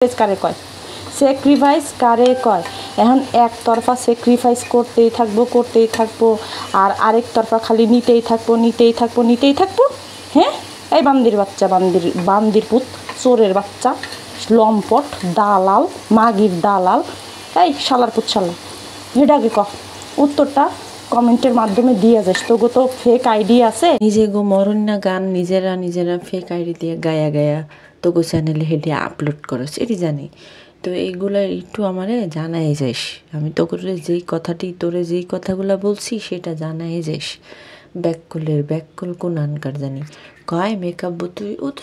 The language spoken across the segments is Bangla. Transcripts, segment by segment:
কারে কয় স্যাক্রিফাইস কারে কয়? এখন একতরফা স্যাক্রিফাইস করতেই থাকবো আর আরেক তরফা খালি নিতেই থাকবো। হ্যাঁ, এই বান্দির পুত, চোরের বাচ্চা, লম্পট, দালাল, মাগির দালাল, এই শালার পুত শালা, এটাকে উত্তরটা কমেন্টের মাধ্যমে দিয়ে যাস। তোগো তো ফেক আইডি আছে, নিজে গো মরণ না গান নিজেরা ফেক আইডি দিয়ে গায়া তোগো চ্যানেলে হেঁটে আপলোড করেছে, এটি জানি। তো এইগুলা একটু আমারে জানাই যাইস। আমি তোরে যেই কথাগুলো বলছি সেটা জানাই যাইস। ব্যাককল কোন আনকার জানি কয় মেকআপ তুই, ও তো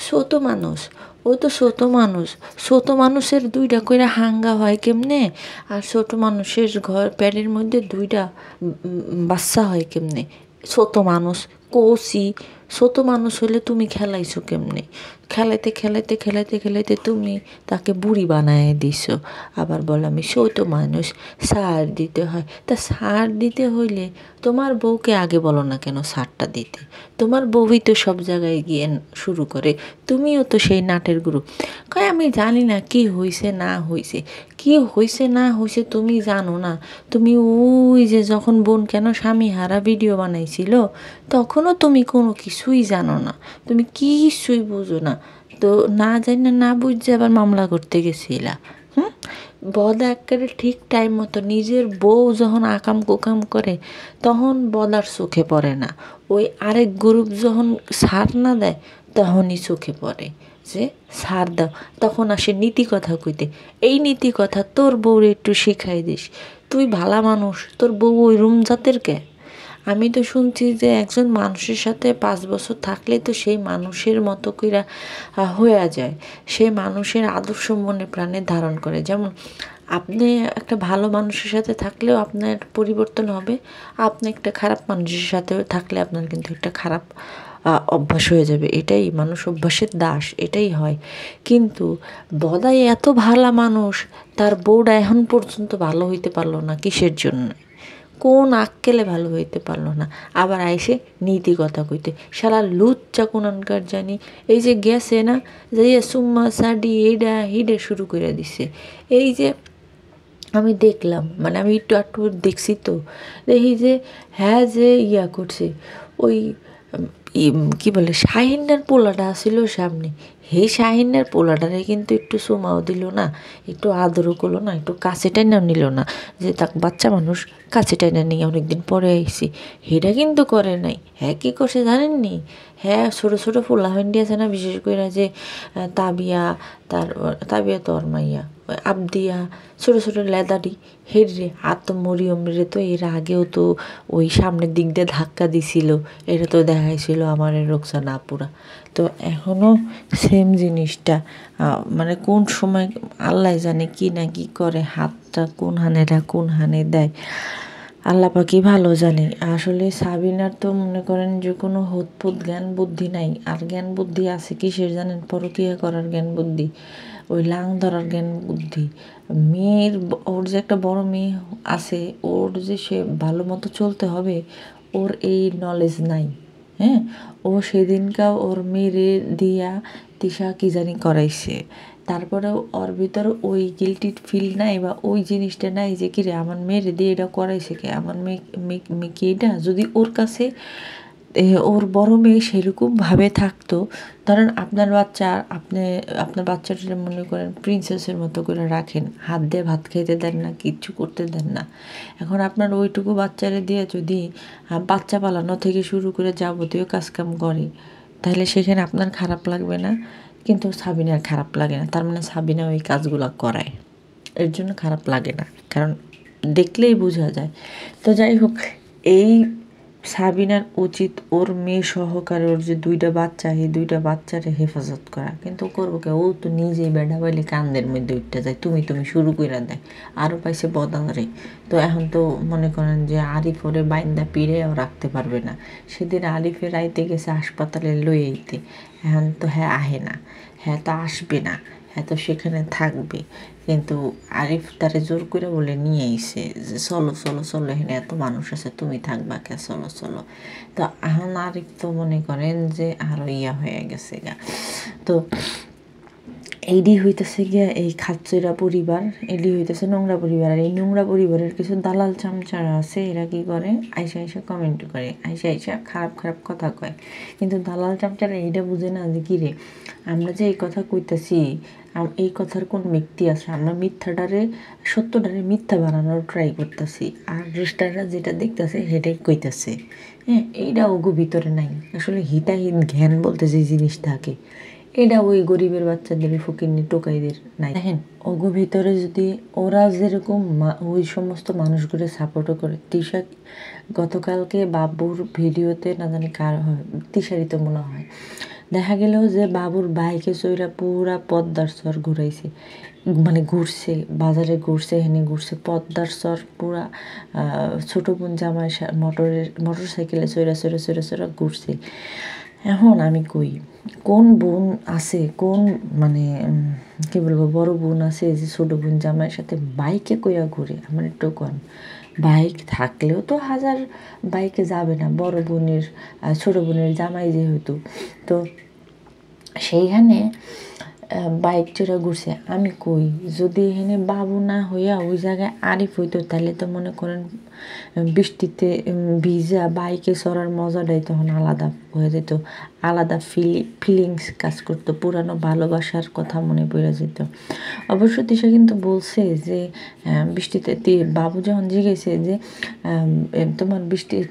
ছোট মানুষের 2টা কইরা হাঙ্গা হয় কেমনে? আর ছোট মানুষের ঘর প্যাডের মধ্যে 2টা বাচ্চা হয় কেমনে? ছোট মানুষ কৌশি, ছোট মানুষ হলে তুমি খেলাইছো কেমনে? খেলাইতে তুমি তাকে বুড়ি বানায় দিছো। আবার বল আমি ছোট মানুষ, সার দিতে হয়। তা সার দিতে হইলে তোমার বউকে আগে বলো না কেন সারটা দিতে? তোমার বউই তো সব জায়গায় গিয়ে শুরু করে, তুমিও তো সেই নাটের গুরু। কয় আমি জানি না কি হয়েছে না হয়েছে তুমি জানো না। তুমি ওই যে যখন বোন কেন স্বামী হারা ভিডিও বানাইছিল তখনও তুমি কোনো কিছুই জানো না, তুমি কিছুই বুঝো না। তো না জানি না বুঝছে আবার মামলা করতে গেছিলা। বদা একেবারে ঠিক টাইম মতো নিজের বউ যখন আকাম কুকাম করে তখন বদার চোখে পড়ে না, ওই আরেক গ্রুপ যখন সার না দেয় তখনই চোখে পড়ে যে সার দাও। তখন আসে নীতি কথা কইতে। এই নীতি কথা তোর বউরে একটু শিখাই দিস। তুই ভালা মানুষ, তোর বউ ওই রুম জাতের কে? আমি তো শুনছি যে একজন মানুষের সাথে 5 বছর থাকলে তো সেই মানুষের মতো কইরা হয়ে যায়, সেই মানুষের আদর্শ মনে প্রাণে ধারণ করে। যেমন আপনি একটা ভালো মানুষের সাথে থাকলেও আপনার পরিবর্তন হবে, আপনি একটা খারাপ মানুষের সাথে থাকলে আপনার কিন্তু একটা খারাপ অভ্যাস হয়ে যাবে। এটাই মানুষ অভ্যাসের দাস, এটাই হয়। কিন্তু বদাই এত ভালো মানুষ, তার বউটা এখন পর্যন্ত ভালো হইতে পারলো না। কিসের জন্য? কোন আক্কেলে ভালো হইতে পারলো না? আবার আইসে নীতি কথা কইতে শালা লুচ্চা কোনানকার জানি। এই যে গেছে না, যে সুম্মা সাডি এইডা হিডে শুরু করে দিছে। এই যে আমি দেখলাম, মানে আমি একটু দেখছি, তো দেখি যে হ্যাঁ যে করছে ওই কি বলে শাহিনার পোলাটা আসছিল সামনে, হে শাহিনের পোলাটারে কিন্তু একটু সুমাও দিল না, একটু আদরও করলো না, একটু কাছে টাইনা নিল না, যে তাক বাচ্চা মানুষ কাছে টাইনা নিয়ে অনেকদিন পরে আইসি, হেটা কিন্তু করে নাই। হ্যাঁ কী করছে জানেননি? হ্যাঁ ছোটো পোলা হন্ডি আছে না, বিশেষ করে যে তাবিয়া তো আর মাইয়া আবদিয়া, ছোটো লেদারি, হেরে মরিয়ম রে তো এর আগেও তো ওই সামনের দিক দিয়ে ধাক্কা দিছিল, এটা তো দেখাইছিল আমার রোকসানা আপুরা। তো এখনও সেম জিনিসটা, মানে কোন সময় আল্লাহ জানে কি না কি করে, হাতটা কোন হানে দেয় আল্লাহ পাকি ভালো জানে। আসলে সাবিনার তো মনে করেন যে কোনো হুতপুত জ্ঞান বুদ্ধি নাই। আর জ্ঞান বুদ্ধি আছে কিসের জানেন? পরকীয়া করার জ্ঞান বুদ্ধি, ওই লাং ধরার জ্ঞান বুদ্ধি। ওর যে একটা বড় মেয়ে আছে, ওর যে সে ভালো মতো চলতে হবে, ওর এই নলেজ নাই। হ্যাঁ, ও সেদিনকাও ওর মেয়েরে দিয়া তিশা কি জানি করাইছে, তারপরেও ওর ভিতরে ওই গিল্টি ফিল নাই, বা ওই জিনিসটা নাই যে কিরে আমার মেয়েরে দিয়ে এটা করাইছে কে, আমার মেয়েকে এটা যদি ওর কাছে ওর বড় মেয়ে সেরকমভাবে থাকতো, ধরেন আপনার বাচ্চাটা মনে করেন প্রিন্সেসের মতো করে রাখেন, হাত দিয়ে ভাত খাইতে দেন না, কিচ্ছু করতে দেন না। এখন আপনার ওইটুকু বাচ্চারে দিয়ে যদি বাচ্চা পালানো থেকে শুরু করে যাবতীয় কাজকাম করে, তাহলে সেখানে আপনার খারাপ লাগবে না? কিন্তু সাবিনার খারাপ লাগে না, তার মানে সাবিনা ওই কাজগুলো করায়, এর জন্য খারাপ লাগে না, কারণ দেখলেই বোঝা যায়। তো যাই হোক, এই সাবিনার উচিত ওর মেয়ে সহকারে ওর যে 2টা বাচ্চা, এই 2টা বাচ্চারে হেফাজত করা। কিন্তু করবো কে? ও তো নিজেই বেড়া পাইলে কান্দের মধ্যে উঠতে যায়, তুমি শুরু করে দেয়, আরও পাইছে বদারে। তো এখন তো মনে করেন যে আরিফ ওরে বাইন্দা পিড়েও রাখতে পারবে না। সেদিন আরিফের আইতে গেছে হাসপাতালে লই আইতে, এখন তো হ্যাঁ আহে না, হ্যাঁ তো আসবে না, হ্যাঁ তো সেখানে থাকবে। কিন্তু আরিফ তারে জোর করে বলে নিয়ে আইছে যে চলো এখানে এত মানুষ আছে, তুমি থাকবা কে, চলো। তো এখন আরিফ তো মনে করেন যে আরো হয়ে গেছে গা। তো এইডি হইতেছে গিয়া এই খাচ্চইরা পরিবার, এডি হইতেছে নোংরা পরিবার। আর এই নোংরা পরিবারের কিছু দালাল চামচারা আছে, এরা কি করে আইসা আইসা কমেন্ট করে, আইসা আইসা খারাপ খারাপ কথা কয়। কিন্তু দালাল চামচারা এইটা বুঝে না যে কী রে, আমরা যে এই কথা কইতাছি, এই কথার কোন ব্যক্তি আছে, আমরা মিথ্যাটারে সত্যটারে মিথ্যা বানানোর ট্রাই করতেছি, আর দৃষ্টারা যেটা দেখতেছে সেটাই কইতাছে। হ্যাঁ, এইটা ওগো ভিতরে নাই আসলে হিতাহিত জ্ঞান বলতে যে জিনিস থাকে, এটা ওই গরিবের বাচ্চাদের ফকিরনি টোকাইদের নাই। দেখেন ওগো ভিতরে যদি ওরা যেরকম ওই সমস্ত মানুষগুলো সাপোর্টও করে। তিশা গতকালকে বাবুর ভিডিওতে না জানি কার হয়, তিশারিত মনে হয়, দেখা গেলেও যে বাবুর বাইকে চইরা পুরা পদ্মার চর ঘুরাইছে, মানে ঘুরছে, বাজারে ঘুরছে, হেনে ঘুরছে, পদ্মার চর পুরা ছোটো বোন জামাই মোটর সাইকেলে চইরা চইরা চইরা চইরা ঘুরছে। এখন আমি কই কোন বোন আছে, কোন মানে কী বলবো বড় বোন আছে যে ছোটো বোন জামাইয়ের সাথে বাইকে কইরা ঘুরে? আমার একটু কোন বাইক থাকলেও তো হাজার বাইকে যাবে না, বড় বোনের ছোটো বোনের জামাই যেহেতু, তো সেইখানে বাইক চড়া ঘুরছে। আমি কই যদি এখানে বাবু না হইয়া ওই জায়গায় আরিফ হইতো, তাহলে তো মনে করেন বৃষ্টিতে ভিজা বাইকে চড়ার মজাটাই তখন আলাদা হয়ে যেত, আলাদা ফিলিংস কাজ করতো, পুরানো ভালোবাসার কথা মনে পড়ে যেত। অবশ্য দিশা কিন্তু বলছে যে বৃষ্টিতে বাবু যখন জিজ্ঞেসে যে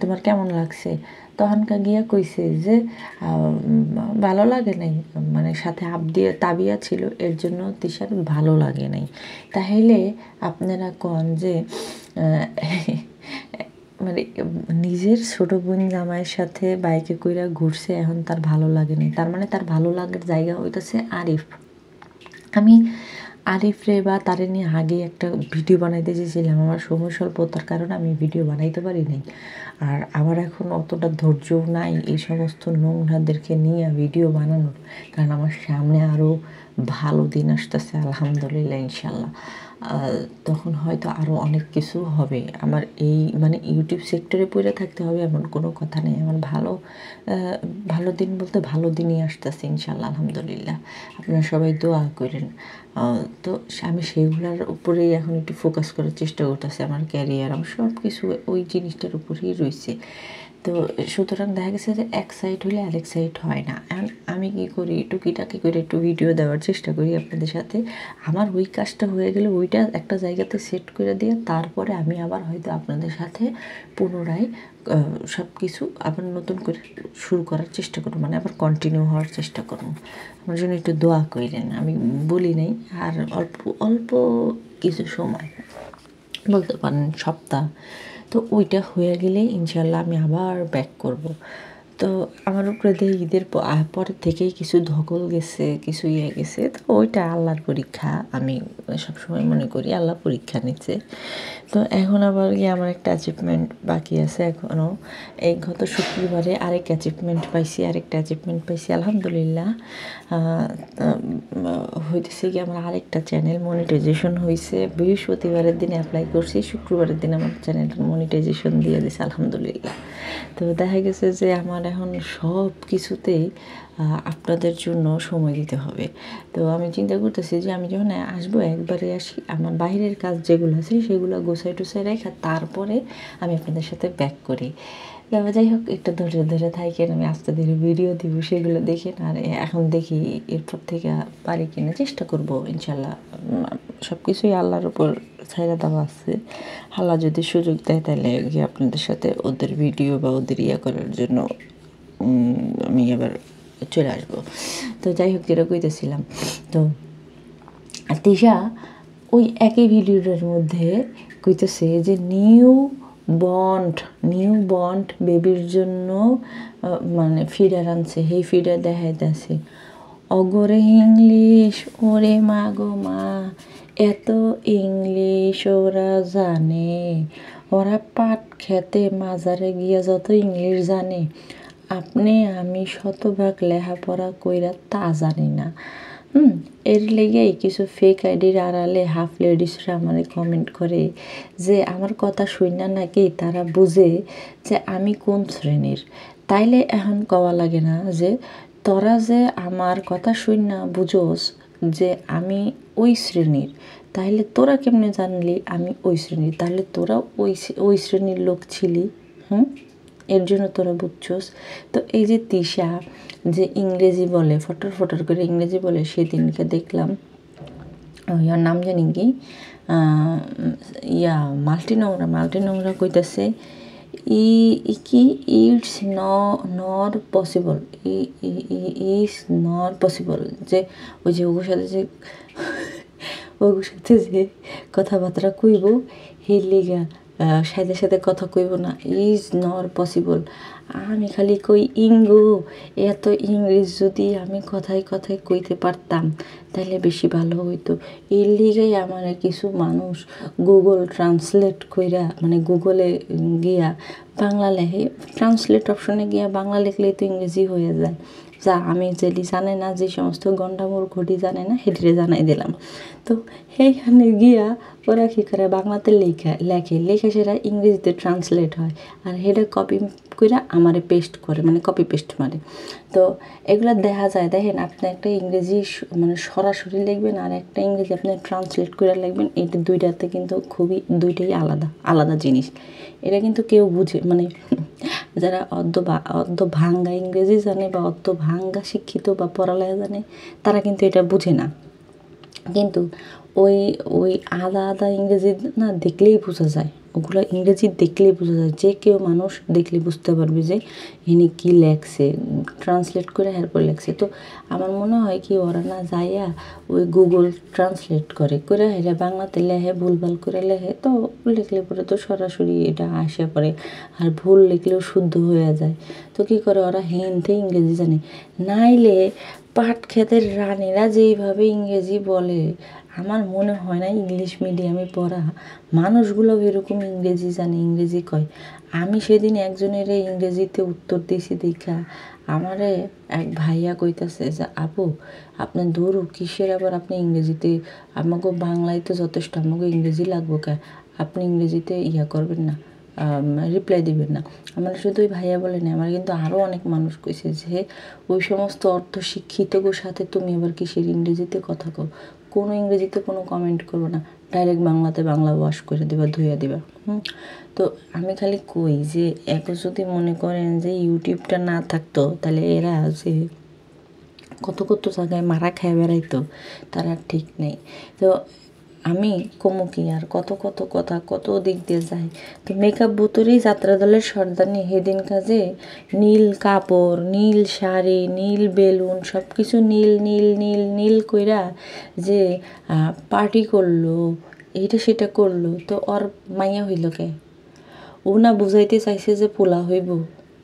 তোমার কেমন লাগছে, তখনকার গিয়া কইছে যে ভালো লাগে নাই, মানে সাথে তাবিয়া ছিল, এর জন্য তিশার ভালো লাগে নাই। তাহলে আপনারা কন যে মানে নিজের ছোটো বোন জামাইয়ের সাথে বাইকে কইরা ঘুরছে, এখন তার ভালো লাগে নাই, তার মানে তার ভালো লাগার জায়গা হইতেছে আরিফ। আমি আরিফ রে বা তারে নিয়ে আগে একটা ভিডিও বানাইতে চেয়েছিলাম, আমার সময় স্বল্পতার কারণে আমি ভিডিও বানাইতে পারি নাই, আর আমার এখন অতটা ধৈর্যও নাই এই সমস্ত নোংরাদেরকে নিয়ে ভিডিও বানানোর, কারণ আমার সামনে আরও ভালো দিন আসতেছে আলহামদুলিল্লাহ ইনশাল্লাহ। তখন হয়তো আরও অনেক কিছু হবে। আমার এই মানে ইউটিউব সেক্টরে পড়ে থাকতে হবে এমন কোনো কথা নেই, আমার ভালো দিন বলতে ভালো দিনই আসতেছে ইনশাল্লাহ আলহামদুলিল্লাহ। আপনারা সবাই দোয়া করেন। তো আমি সেইগুলোর উপরেই এখন একটু ফোকাস করার চেষ্টা করতেছি, আমার ক্যারিয়ার, আমার সব কিছু ওই জিনিসটার উপরেই রয়েছে। তো সুতরাং দেখা গেছে যে এক সাইড হলে আরেক সাইড হয় না। এখন আমি কী করি, টুকিটাকি করে একটু ভিডিও দেওয়ার চেষ্টা করি আপনাদের সাথে, আমার ওই কাজটা হয়ে গেলে ওইটা একটা জায়গাতে সেট করে দিয়ে তারপরে আমি আবার হয়তো আপনাদের সাথে পুনরায় সব কিছু আবার নতুন করে শুরু করার চেষ্টা করব, মানে আবার কন্টিনিউ হওয়ার চেষ্টা করব। আমার জন্য একটু দোয়া করেন, আমি বলি নাই আর অল্প কিছু সময় বলতে পারেন সপ্তাহ, তো ওইটা হয়ে গেলে ইনশাল্লাহ আমি আবার ব্যাক করব। তো আমার উপরে দিয়ে ঈদের পরের থেকেই কিছু ধকল গেছে, কিছু ইয়ে গেছে, তো ওইটা আল্লাহর পরীক্ষা, আমি সবসময় মনে করি আল্লাহ পরীক্ষা নিচ্ছে। তো এখন আবার গিয়ে আমার একটা অ্যাচিভমেন্ট বাকি আছে এখনও, এই গত শুক্রবারে আরেকটা অ্যাচিভমেন্ট পাইছি আলহামদুলিল্লাহ। হইতেছে কি আমার আরেকটা চ্যানেল মনিটাইজেশন হয়েছে, বৃহস্পতিবারের দিনে অ্যাপ্লাই করছি, শুক্রবারের দিন আমার চ্যানেল মনিটাইজেশন দিয়ে দিয়েছে আলহামদুলিল্লাহ। তো দেখা গেছে যে আমার এখন সব কিছুতেই আপনাদের জন্য সময় দিতে হবে। তো আমি চিন্তা করতেছি যে আমি যখন আসবো একবারে আসি, আমার বাইরের কাজ যেগুলো আছে সেগুলো গোছাই টুছাই রেখে তারপরে আমি আপনাদের সাথে ব্যাক করি। যাই হোক, একটু ধরে থাকেন, আমি আস্তে ধীরে ভিডিও দিব, সেগুলো দেখেন। আর এখন দেখি এরপর থেকে পারি কিনা, চেষ্টা করব ইনশাল্লাহ। সব কিছুই আল্লাহর উপর ছাইড়া দেওয়া আছে, আল্লাহ যদি সুযোগ দেয় তাহলে গিয়ে আপনাদের সাথে ওদের ভিডিও বা ওদের ইয়ে করার জন্য আমি আবার চলে আসবো। তো যাই হোক, যেটা কইতেছিলাম, তো তিশা ওই একই ভিডিওটার মধ্যে কইতেছে যে নিউ বন্ড বেবির জন্য মানে ফিডার আনছে, সেই ফিডার দেখাইতেছে অগরে ইংলিশ, ওরে মা গো মা, এত ইংলিশ ওরা জানে, ওরা পাট খেতে মাজারে গিয়া যত ইংলিশ জানে, আপনি আমি শতভাগ লেখাপড়া কইরা তা জানি না। এর লেগেই কিছু ফেক আইডির আড়ালে হাফ লেডিসরা আমার কমেন্ট করে যে আমার কথা শুনে নাকি তারা বুঝে যে আমি কোন শ্রেণীর। তাইলে এখন কওয়া লাগে না যে তোরা যে আমার কথা শুন না বুঝোস যে আমি ওই শ্রেণীর, তাহলে তোরা কেমনে জানলি আমি ওই শ্রেণীর? তাহলে তোরা ওই শ্রেণীর লোক ছিলি। এর জন্য তোরা বুঝছস। তো এই যে তিশা যে ইংরেজি বলে, ফটর ফটর করে ইংরেজি বলে, সেদিনকে দেখলাম ওর নাম জানি কি মাল্টি নোংরা কইতাছে কি it's not possible, is not possible, যে ওই যে ওর সাথে যে কথাবার্তা কইব হের লিগা সাথে কথা কইব না, ইজ নট পসিবল। আমি খালি কই ইঙ্গো, এত ইংলিশ যদি আমি কথায় কইতে পারতাম তাহলে বেশি ভালো হইতো। এর লিগাই আমার কিছু মানুষ গুগল ট্রান্সলেট কইরা, মানে গুগলে গিয়া বাংলা লেখে, ট্রান্সলেট অপশনে গিয়া বাংলা লিখলেই তো ইংরেজি হয়ে যায়। যা আমি যেলি জানে না, যে সমস্ত গন্ডামোর ঘটি জানে না, হেঁটে জানাই দিলাম। তো সেইখানে গিয়া ওরা কী করে, বাংলাতে লেখে সেটা ইংরেজিতে ট্রান্সলেট হয়, আর সেটা কপি করে আমারে পেস্ট করে, মানে কপি পেস্ট মারে। তো এগুলো দেখা যায়। দেখেন, আপনি একটা ইংরেজি মানে সরাসরি লিখবেন, আর একটা ইংরেজি আপনি ট্রান্সলেট করে লিখবেন, এটা দুইটাতে কিন্তু দুইটাই আলাদা জিনিস। এটা কিন্তু কেউ বুঝে, মানে যারা অর্ধ ভাঙ্গা ইংরেজি জানে বা অর্ধ ভাঙ্গা শিক্ষিত বা পড়ালেখা জানে, তারা কিন্তু এটা বুঝে না। কিন্তু ওই আদা ইংরেজি না দেখলেই বোঝা যায়, ওগুলো ইংরেজি দেখলেই বোঝা যায়, যে কেউ মানুষ দেখলে বুঝতে পারবে যে ইনি কী লেখছে, ট্রান্সলেট করে এরপর লেখছে। তো আমার মনে হয় কি, ওরা না যাইয়া ওই গুগল ট্রান্সলেট করে এরা বাংলাতে লেখে, ভুলভাল করে লেখে, তো লিখলে পরে তো সরাসরি এটা আসে পড়ে, আর ভুল লিখলেও শুদ্ধ হয়ে যায়। তো কী করে ওরা হিন্দি ইংরেজি জানে, নাইলে পাট ক্ষেতের রানীরা যেইভাবে ইংরেজি বলে, আমার মনে হয় না ইংলিশ মিডিয়ামে পড়া মানুষগুলো এরকম ইংরেজি জানে, ইংরেজি কয়। আমি সেদিন একজনের ইংরেজিতে উত্তর দিয়েছি দেখা আমারে এক ভাইয়া কইতাছে যে, আপু আপনার দূর কিসের আবার আপনি ইংরেজিতে, আমাকে বাংলায় তো যথেষ্ট, আমাকে ইংরেজি লাগবো কে, আপনি ইংরেজিতে করবেন না, রিপ্লাই দিবেন না। আমার শুধু ওই ভাইয়া বলে না, আমার কিন্তু আরও অনেক মানুষ কইছে যে ওই সমস্ত অর্ধশিক্ষিতদের সাথে তুমি আবার কিসের ইংরেজিতে কথা কও, কোনো ইংরেজিতে কোনো কমেন্ট করবো না, ডাইরেক্ট বাংলাতে বাংলা ওয়াশ করে দিবা, ধুইয়া দিবা। তো আমি খালি কই যে এখন যদি মনে করেন যে ইউটিউবটা না থাকতো, তাহলে এরা যে কত জায়গায় মারা খেয়ে বেড়াইতো, তারা ঠিক নেই। তো আমি কমুকি আর কত কথা কত দিক দিয়ে যাই। তো মেকআপ বুতুরি যাত্রা দলের সর্দানি সেদিন কাজে নীল কাপড়, নীল শাড়ি, নীল বেলুন, সব কিছু নীল কইরা যে পার্টি করলো, এইটা সেটা করলো। তো ওর মাইয়া হইল কে? ও না বুঝাইতে চাইছে যে পোলা হইব,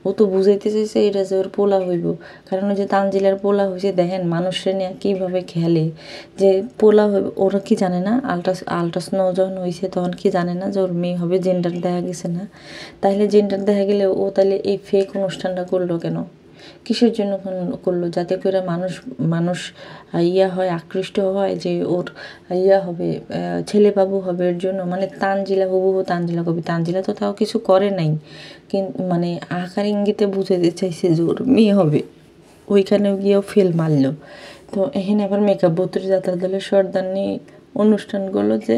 ও তো বুঝাইতে চাইছে এটা যে ওর পোলা হইব। কারণ ওই যে তানজিলার পোলা হয়েছে, দেখেন মানুষের নিয়ে কীভাবে খেলে, যে পোলা হইব। ওরা কি জানে না আলট্রাসাউন্ড যখন হয়েছে তখন কি জানে না যে ওর মেয়ে হবে, জেন্ডার দেখা গেছে না? তাহলে জেন্ডার দেখা গেলে ও তাহলে এই ফেক অনুষ্ঠানটা করলো কেন? কিসের জন্য করলো? যাতে করে মানুষ হয়, আকৃষ্ট হয় যে ওর হবে, ছেলে বাবু হবে। এর জন্য মানে তানজিলা হুবহু তানজিলা কবি, তানজিলা তো তাও কিছু করে নাই, কিন্তু মানে আকার ইঙ্গিতে বুঝাতে চাইছে যে ওর মেয়ে হবে, ওইখানেও গিয়েও ফেল মারলো। তো এখানে আবার মেকআপ বত্রি যাত্রা দলের সর্দানি অনুষ্ঠান করলো যে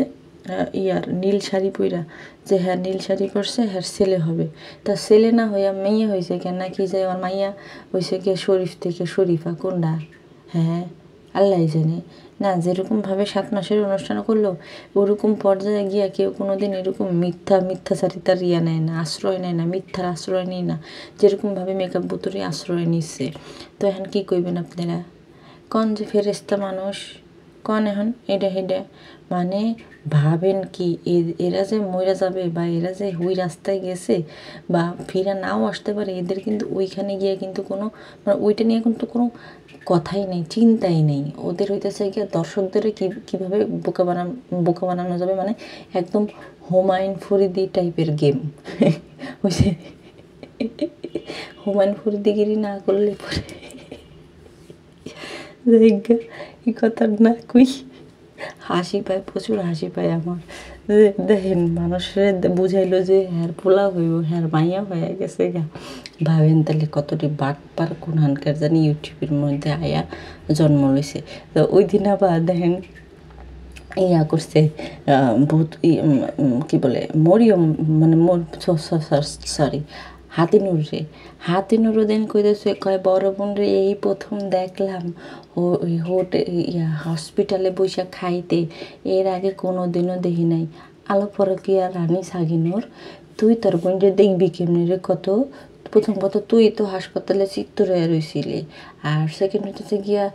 নীল শাড়ি পইরা, যে হ্যাঁ নীল শাড়ি পরছে, হ্যাঁ ছেলে হবে। তা ছেলে না হইয়া মেয়ে হয়েছে কেন? নাকি যে আমার মাইয়া হয়েছে গিয়ে শরীফ থেকে শরীফা, কোনটা? হ্যাঁ আল্লাহ জানে না। যেরকমভাবে 7 মাসের অনুষ্ঠান করলো, ওরকম পর্যায়ে গিয়া কেউ কোনো দিন এরকম মিথ্যাচারিতার নেয় না, আশ্রয় নেয় না, মিথ্যার আশ্রয় নেয় না, যেরকমভাবে মেকআপ বুতুরি আশ্রয় নিচ্ছে। তো এখন কী কইবেন আপনারা? কন যে ফেরেস্তা মানুষ, কন এখন এটা হেডে, মানে ভাবেন কি এরা যে মইরা যাবে, বা এরা যে ওই রাস্তায় গেছে বা ফিরা নাও আসতে পারে, এদের কিন্তু ওইখানে গিয়ে কিন্তু কোনো, মানে ওইটা নিয়ে কিন্তু কোনো কথাই নেই, চিন্তাই নেই। ওদের হইতেছে গিয়ে দর্শকদের কীভাবে বোকা বানানো যাবে, মানে একদম হুমায়ুন ফরিদি টাইপের গেম। ওই যে হুমায়ুন ফরিদিগিরি না করলে পরে এই কথা না কই, হাসি পায়, প্রচুর হাসি পায় আমার। দেখেন মানুষের বুঝাইলো যে হ্যার পোলা হইব, হ্যার মাইয়া হয়ে গেছে গা, ভাবেন তাহলে কতটি বাটপার কোনখানকার জানি ইউটিউবের মধ্যে আয়া জন্ম লইছে। তো ওই দিন আবার দেখেন ইয়া করছে ভূত কি বলে মরিয়ম মানে সরি হাতিনুর দিন কইতেছে কয় বড় বোন রে এই প্রথম দেখলাম ওই ইয়া হসপিটালে বসে খাইতে, এর আগে কোনো দিনও দেখি নাই। আলো পরকিয়া রানী সাগিনুর, তুই তোর বোন রে দেখবি কেমনি রে? কত প্রথম কথা তুই তো হাসপাতালে চিত্তর হয়ে রয়েছিলি, আর সেকেন্ড হচ্ছে গিয়া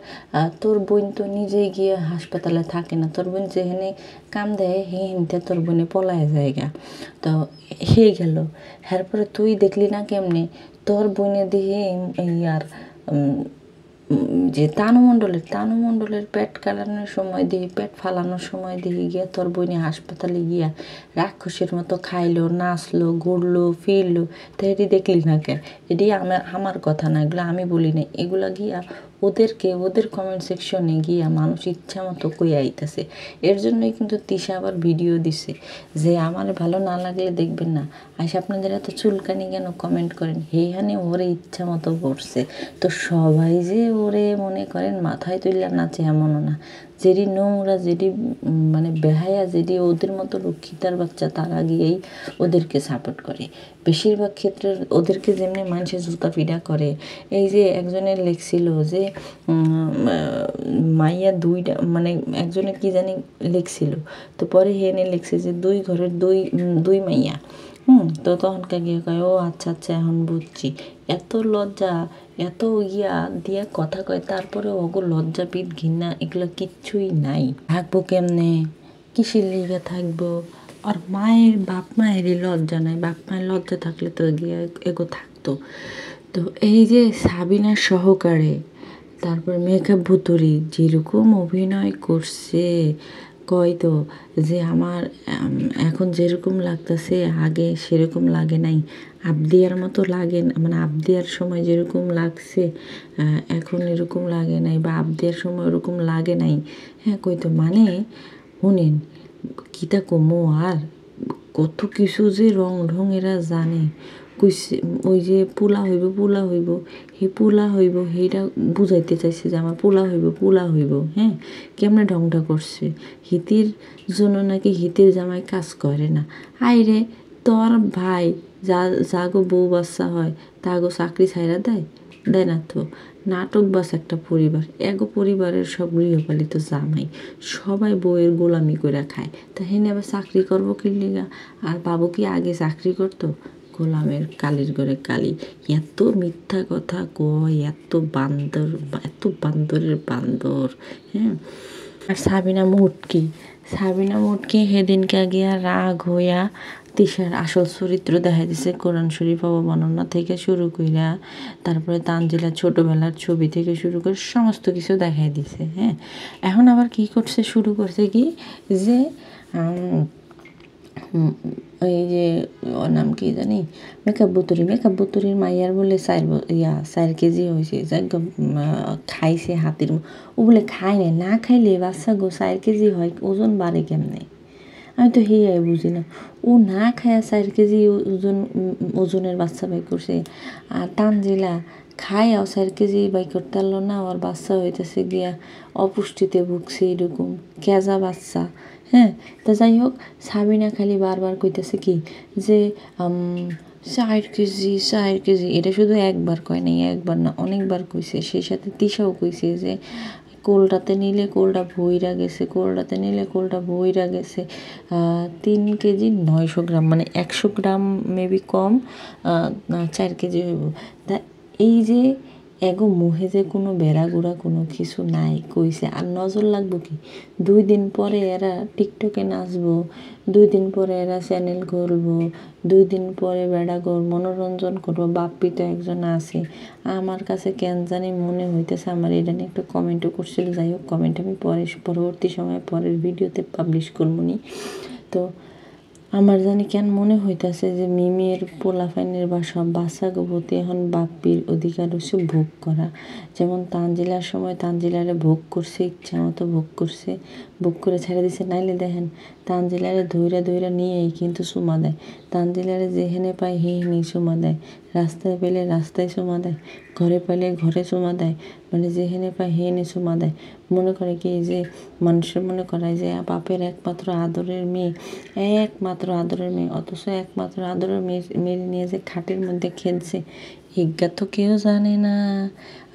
তোর বোন তো নিজেই গিয়া হাসপাতালে থাকে না, তোর বোন যেখানে কাম দেয় হেনতে তোর বোনে পলায় জায়গা। তো হয়ে গেল, এরপরে তুই দেখলি না কেমনে তোর বোনে দিয়ে ইয়ার যে তানুমণ্ডলের পেট কাটানোর সময় দিয়ে পেট ফালানোর সময় দিয়ে গিয়া তোর বোনে হাসপাতালে গিয়া রাক্ষসের মতো খাইলো, নাচলো, ঘুরলো, ফিরলো। তো এটি দেখলি না কে? এটি আমার কথা না, এগুলো আমি বলি না, এগুলা গিয়া ওদের কমেন্ট সেকশনে গিয়া মানুষ ইচ্ছা মতো কইয়া আইতেছে। এর জন্যই কিন্তু তিশা আবার ভিডিও দিছে যে আমার ভালো না লাগলে দেখবেন না, আইসা আপনাদের এত চুলকানি কেন কমেন্ট করেন, হেহানে ওরে ইচ্ছা মতো করছে। তো সবাই যে ওরে মনে করেন মাথায় তুললে নাচে এমনও না, যেটি নোংরা, যেটি মানে বেহায়া, যেটি ওদের মতো রক্ষিতার বাচ্চা, তারা গিয়েই ওদেরকে সাপোর্ট করে। বেশিরভাগ ক্ষেত্রে ওদেরকে যেমনি মানুষের জুতা পিটা করে। এই যে একজনের লেখছিল যে মাইয়া দুইটা, মানে একজনে কি জানি লেখছিল, তো পরে হেনে লেখছে যে দুই ঘরের দুই মাইয়া। তো তখনকার গিয়ে কয় ও আচ্ছা আচ্ছা এখন বুঝছি। এত লজ্জা, এত ইয়া দিয়া কথা কয়, তারপরে ওগো লজ্জাপিত ঘৃণা এগুলো কিচ্ছুই নাই। থাকবো কেমনে, কিসের লিগে থাকবো? আর বাপ মায়েরই লজ্জা নাই, বাপ মায়ের লজ্জা থাকলে তো গিয়ে এগো থাকতো। তো এই যে সাবিনা সহকারে, তারপর মেকআপ ভুতুরি যেরকম অভিনয় করছে, কয় তো যে আমার এখন যেরকম লাগতেছে আগে সেরকম লাগে নাই, আবদিয়ার মতো লাগে না, মানে আবদিয়ার সময় যেরকম লাগছে এখন এরকম লাগে নাই, বা আবদিয়ার সময় ওরকম লাগে নাই। হ্যাঁ কই তো মানে শুনেন কিতা কমো আর কত কিছু যে রং এরা জানে। কইছে ওই যে পোলা হইব হে পোলা হইব, সেইটা বুঝাইতে চাইছে যে আমার পোলা হইব। হ্যাঁ কেমনে ঢংটা করছে, হিতির জন্য নাকি হিতির জামাই কাজ করে না। আইরে তোর ভাই যাগো বউ বাচ্চা হয় তাগো চাকরি ছাইরা দেয় না তো। নাটকবাজ একটা পরিবার, এগো পরিবারের সব গৃহপালিত জামাই সবাই বউয়ের গোলামি করে খায়, তা হেনে আবার চাকরি করবো কি লিগা? আর বাবু কি আগে চাকরি করতো? গোলামের কালির ঘরে কালি। এত মিথ্যা কথা কয়, এত বান্দরের বান্দর। হ্যাঁ আর সাবিনা মুটকি সেদিনকে গিয়া রাগ হইয়া তিশার আসল চরিত্র দেখা দিছে। কোরআন শরীফ অবমাননা থেকে শুরু কইরা, তারপরে তানজিলার ছোটোবেলার ছবি থেকে শুরু করে সমস্ত কিছু দেখাই দিছে। হ্যাঁ এখন আবার কি করছে, শুরু করছে কি যে এই যে ওর নাম কি জানি, মেকআপ বুতুরির মাইয়ার বলে 4 কেজি হয়েছে, খাইছে হাতির। ও বলে খায় না খাইলে বাচ্চা গো 4 কেজি হয়, ওজন বাড়ে কেমনে? আমি তো হেয়াই বুঝি না। ও না খায়া 4 কেজি ওজনের বাচ্চা বাই করছে, আর তানজিলা খায়াও 4 কেজি বাই করতে পারলো না, ওর বাচ্চা হইতেছে গিয়া অপুষ্টিতে ভুগছে, এরকম কেজা বাচ্চা। হ্যাঁ তো যাই হোক, সাবিনা খালি বারবার কইতেছে কি যে 4 কেজি, এটা শুধু একবার কয় নাই, একবার না অনেকবার কইছে। সেই সাথে তিশাও কইছে যে কোলটাতে নিলে কোলটা ভইরা গেছে, 3 কেজি 900 গ্রাম, মানে 100 গ্রাম মেবি কম, 4 কেজি হইব। তা এই যে এগো মুহে যে কোনো বেড়াগুড়া কোনো কিছু নাই কইছে। আর নজর লাগবো কি, 2 দিন পরে এরা টিকটকে নাচবো, 2 দিন পরে এরা চ্যানেল খুলবো, 2 দিন পরে বেড়াগর মনোরঞ্জন করবো। বাপ্পি তো একজন আছে, আমার কাছে কেন জানি মনে হইতেছে, আমার এটা নিয়ে একটা কমেন্টও করছিল। যাই হোক কমেন্ট আমি পরবর্তী সময়ে পরের ভিডিওতে পাবলিশ করবনি। তো আমার জানি কেন মনে হইতেছে যে মিমির পোলাফাইনের বা সব বাচ্চা গোপতি এখন বাপ্পির অধিকার হচ্ছে ভোগ করা। যেমন তানজিলার সময় তানজিলারে ভোগ করছে, ইচ্ছা মতো ভোগ করে ছেড়ে দিছে। নাইলে দেখেন তানজিলারে ধইরা নিয়েই কিন্তু চুমা দেয়, তানজিলারে যেখানে পায় হেহেনেই চুমা দেয়। রাস্তায় পেলে রাস্তায় চুমা দেয়, ঘরে পেলে ঘরে চুমা দেয়, মানে যেখানে পায় হেনে চুমা দেয়। মনে করে কি যে মানুষের মনে করায় যে বাপের একমাত্র আদরের মেয়ে, অথচ একমাত্র আদরের মেয়ে নিয়ে যে খাটের মধ্যে খেলছে, এজ্ঞা তো কেউ জানে না।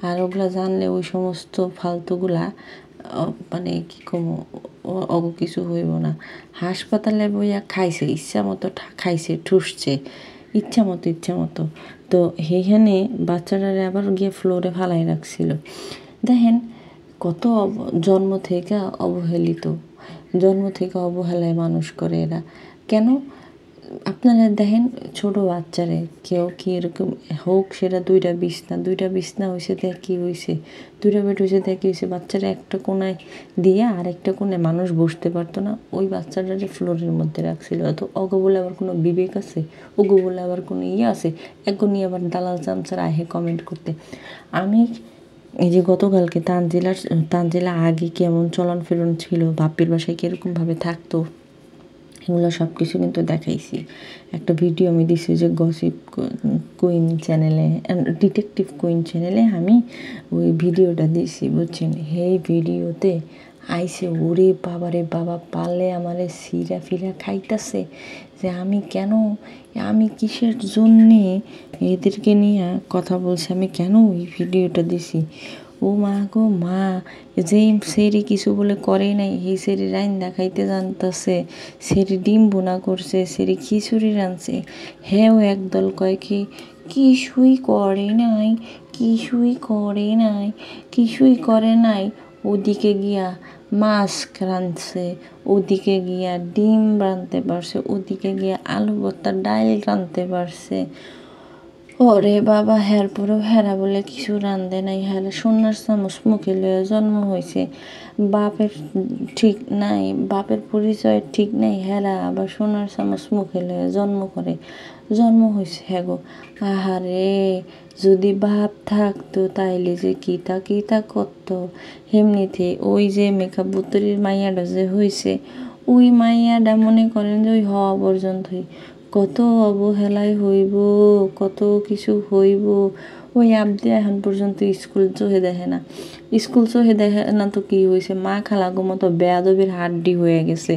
আর ওগুলা জানলে ওই সমস্ত ফালতুগুলা মানে কি কম অগ কিছু হইব না। হাসপাতালে বইয়া খাইছে, ইচ্ছা মতো খাইছে, ঠুসছে ইচ্ছা মতো। তো সেইখানে বাচ্চাটারে আবার গিয়ে ফ্লোরে ফালাই রাখছিল। দেখেন কত জন্ম থেকে অবহেলায় মানুষ করে এরা। কেন আপনারা দেখেন ছোট বাচ্চারে কেউ কি এরকম হোক, সেটা দুইটা বিছনা হয়েছে, দেখ কি হয়েছে, দুইটা বেড হয়েছে, দেখ কি হয়েছে, বাচ্চারা একটা কোনায় দিয়ে আরেকটা কোণে মানুষ বসতে পারতো না, ওই বাচ্চাটারে ফ্লোরের মধ্যে রাখছিল। তো অগো বলে আবার কোনো বিবেক আছে? ওগো বলে আবার কোনো আছে? একগো নিয়ে আবার দালাল চামচারা আহে কমেন্ট করতে। আমি এই যে গতকালকে তানজিলা আগে কেমন চলন ফিরন ছিল, বাপের বাসায় কীরকমভাবে থাকতো, এগুলো সব কিছু কিন্তু দেখাইছি। একটা ভিডিও আমি দিছি যে গসিপ কুইন চ্যানেলে, ডিটেকটিভ কুইন চ্যানেলে আমি ওই ভিডিওটা দিছি, বুঝছেন? সেই ভিডিওতে আইসে ওরে বাবারে বাবা, পারলে আমারে সিরা ফিরা খাইতেছে যে আমি কিসের জন্যে এদেরকে নিয়ে কথা বলছি, আমি কেন ওই ভিডিওটা দিছি। ও মা গো মা, যেই সেরি কিছু বলে করে নাই, সেই সেরি রাইন দেখাইতে জানতেছে, সেরি ডিম বোনা করছে, সেরি খিচুড়ি রাঁধছে, হ্যাঁ একদল কয় কি কিছুই করে নাই, ওদিকে গিয়া মাছ রাঁধছে, ওদিকে গিয়া ডিম রাঁধতে পারছে, ওদিকে গিয়া আলু ভর্তা ডাল রাঁধতে পারছে। ওরে বাবা, হ্যার পরেও হেরা বলে কিছু রান্ধে নাই, হেরা সোনার চামচ মুখে লয়ে জন্ম হয়েছে, বাপের ঠিক নাই, বাপের পরিচয় ঠিক নাই, হেরা আবার সোনার চামচ মুখে লয়ে জন্ম হয়েছে। হ্যাঁ গো, আহারে যদি বাপ থাকতো তাইলে যে কিতা করতো। এমনিতে ওই যে মেকআপ বুতরির মাইয়াটা যে হয়েছে, ওই মাইয়াটা মনে করেন যে ওই হওয়া পর্যন্তই কত অবহেলায় হইব, কত কিছু হইব। ওই আবদি এখন পর্যন্ত স্কুল চোহে দেখে না, তো কি হয়েছে, মা খালাগো মতো বেয়াদবির হাড্ডি হয়ে গেছে।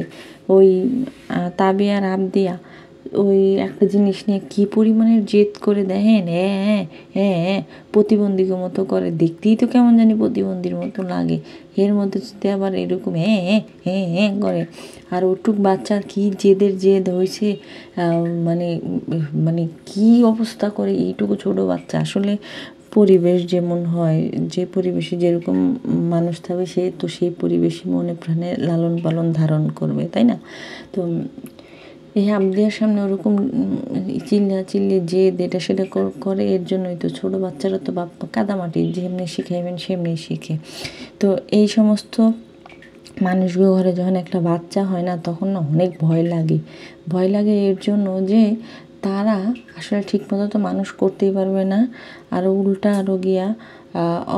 ওই তাবিয়ার আবদিয়া ওই একটা জিনিস নিয়ে কি পরিমাণের জেদ করে দেখেন, হ্যাঁ প্রতিবন্ধীর মতো করে, দেখতেই তো কেমন জানি প্রতিবন্ধীর মতো লাগে। এর মধ্যে যদি আবার এরকম হ্যাঁ করে, আর ওটুক বাচ্চার কি জেদ হয়েছে, মানে কি অবস্থা করে এইটুকু ছোট বাচ্চা। আসলে পরিবেশ যেমন হয়, যে পরিবেশে যেরকম মানুষ থাকবে, সে তো সেই পরিবেশই মনে প্রাণে লালন পালন ধারণ করবে, তাই না? তো এই আবদিয়ার সামনে ওরকম চিল্লি যে এটা সেটা করে, এর জন্যই তো ছোট বাচ্চারা তো কাদামাটি যেমনি শিখাইবেন সেমনি শিখে। তো এই সমস্ত মানুষগুলো ঘরে যখন একটা বাচ্চা হয় না, তখন না অনেক ভয় লাগে এর জন্য যে তারা আসলে ঠিকমতো তো মানুষ করতেই পারবে না, আরও উল্টা আরও গিয়া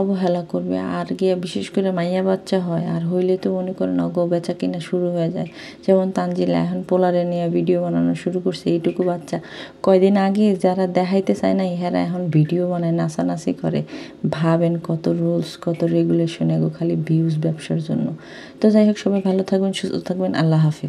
অবহেলা করবে, আর গিয়া বিশেষ করে মাইয়া বাচ্চা হয়, আর হইলে তো মনে করেন অগো বেচা কিনা শুরু হয়ে যায়। যেমন তানজিলা এখন পোলারে নিয়ে ভিডিও বানানো শুরু করছে, এইটুকু বাচ্চা। কয়দিন আগে যারা দেখাইতে চায় না, ইহারা এখন ভিডিও বানায়, নাচানাচি করে। ভাবেন কত রুলস, কত রেগুলেশন, এগো খালি ভিউজ ব্যবসার জন্য। তো যাই হোক, সবাই ভালো থাকবেন, সুস্থ থাকবেন, আল্লাহ হাফিজ।